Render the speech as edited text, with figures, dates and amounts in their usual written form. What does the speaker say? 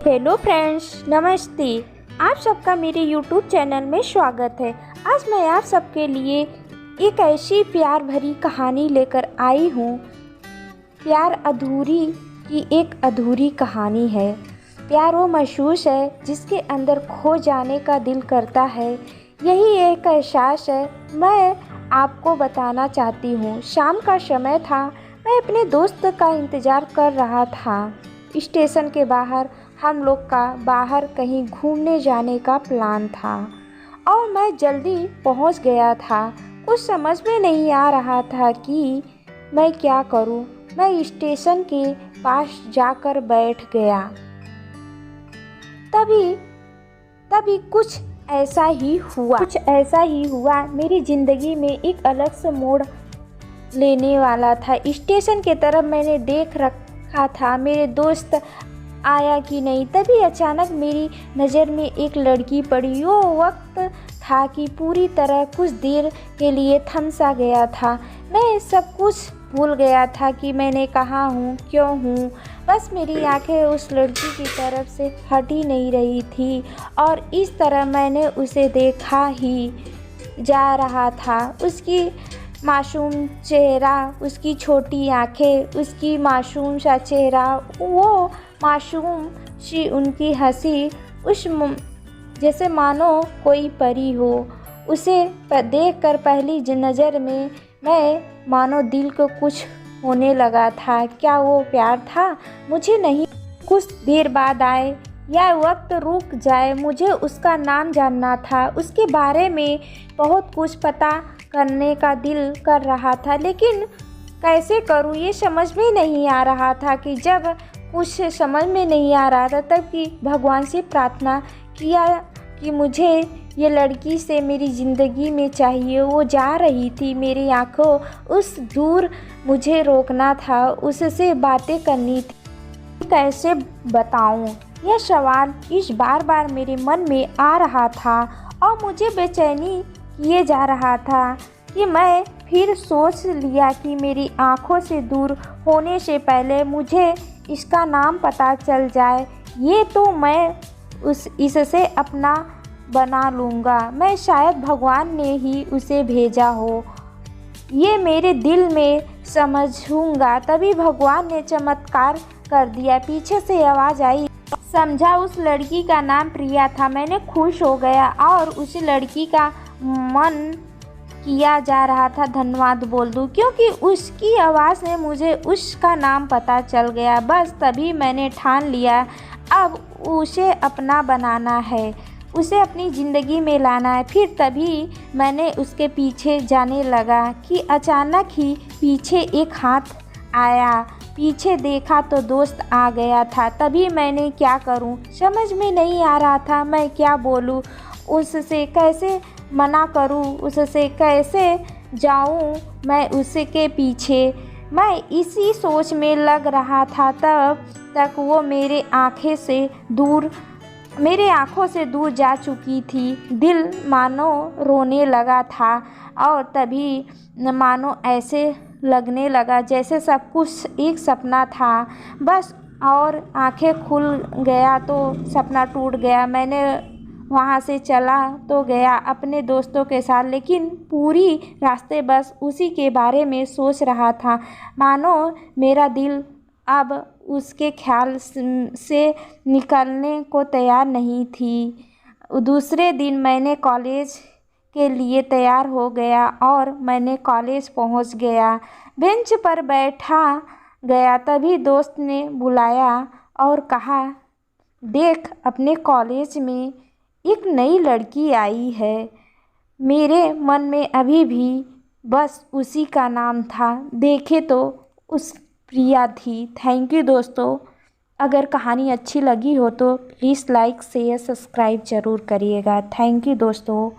Hello friends, नमस्ते। आप सबका मेरे यूट्यूब चैनल में स्वागत है। आज मैं आप सबके लिए एक ऐसी प्यार भरी कहानी लेकर आई हूँ। प्यार अधूरी की एक अधूरी कहानी है। प्यार वो महसूस है जिसके अंदर खो जाने का दिल करता है। यही एक एहसास है मैं आपको बताना चाहती हूँ। शाम का समय था, मैं अपने दोस्त का इंतज़ार कर रहा था। स्टेशन के बाहर हम लोग का बाहर कहीं घूमने जाने का प्लान था और मैं जल्दी पहुंच गया था। कुछ समझ में नहीं आ रहा था कि मैं क्या करूं। मैं स्टेशन के पास जाकर बैठ गया। तभी कुछ ऐसा ही हुआ। मेरी ज़िंदगी में एक अलग से मोड़ लेने वाला था। स्टेशन की तरफ मैंने देख रखा था, मेरे दोस्त आया कि नहीं। तभी अचानक मेरी नज़र में एक लड़की पड़ी। वो वक्त था कि पूरी तरह कुछ देर के लिए थम सा गया था। मैं सब कुछ भूल गया था कि मैंने कहाँ हूँ, क्यों हूँ। बस मेरी आंखें उस लड़की की तरफ से हट ही नहीं रही थी और इस तरह मैंने उसे देखा ही जा रहा था। उसकी मासूम चेहरा, उसकी छोटी आंखें, उसकी मासूम सा चेहरा, वो मासूम सी उनकी हंसी, जैसे मानो कोई परी हो। उसे देखकर पहली नज़र में मैं मानो दिल को कुछ होने लगा था। क्या वो प्यार था? मुझे नहीं। कुछ देर बाद आए या वक्त रुक जाए, मुझे उसका नाम जानना था। उसके बारे में बहुत कुछ पता करने का दिल कर रहा था, लेकिन कैसे करूं ये समझ में नहीं आ रहा था। कि जब कुछ समझ में नहीं आ रहा था तब कि भगवान से प्रार्थना किया कि मुझे ये लड़की से मेरी ज़िंदगी में चाहिए। वो जा रही थी, मेरी आंखों उस दूर, मुझे रोकना था, उससे बातें करनी थी। कैसे बताऊं? यह सवाल इस बार मेरे मन में आ रहा था और मुझे बेचैनी किए जा रहा था कि मैं फिर सोच लिया कि मेरी आंखों से दूर होने से पहले मुझे इसका नाम पता चल जाए, ये तो मैं इससे अपना बना लूँगा। मैं शायद भगवान ने ही उसे भेजा हो, ये मेरे दिल में समझूंगा। तभी भगवान ने चमत्कार कर दिया। पीछे से आवाज़ आई, समझा। उस लड़की का नाम प्रिया था। मैंने खुश हो गया और उस लड़की का मन किया जा रहा था धन्यवाद बोल दूं, क्योंकि उसकी आवाज़ से मुझे उसका नाम पता चल गया। बस तभी मैंने ठान लिया, अब उसे अपना बनाना है, उसे अपनी ज़िंदगी में लाना है। फिर तभी मैंने उसके पीछे जाने लगा कि अचानक ही पीछे एक हाथ आया। पीछे देखा तो दोस्त आ गया था। तभी मैंने क्या करूं समझ में नहीं आ रहा था। मैं क्या बोलूं, उससे कैसे मना करूं, उससे कैसे जाऊं मैं उसके पीछे। मैं इसी सोच में लग रहा था तब तक वो मेरे आँखों से दूर जा चुकी थी। दिल मानो रोने लगा था और तभी मानो ऐसे लगने लगा जैसे सब कुछ एक सपना था बस। और आंखें खुल गया तो सपना टूट गया। मैंने वहाँ से चला तो गया अपने दोस्तों के साथ, लेकिन पूरी रास्ते बस उसी के बारे में सोच रहा था। मानो मेरा दिल अब उसके ख्याल से निकलने को तैयार नहीं थी। दूसरे दिन मैंने कॉलेज के लिए तैयार हो गया और मैंने कॉलेज पहुंच गया। बेंच पर बैठा गया, तभी दोस्त ने बुलाया और कहा, देख अपने कॉलेज में एक नई लड़की आई है। मेरे मन में अभी भी बस उसी का नाम था। देखे तो उस प्रिया थी। थैंक यू दोस्तों। अगर कहानी अच्छी लगी हो तो प्लीज़ लाइक शेयर सब्सक्राइब ज़रूर करिएगा। थैंक यू दोस्तों।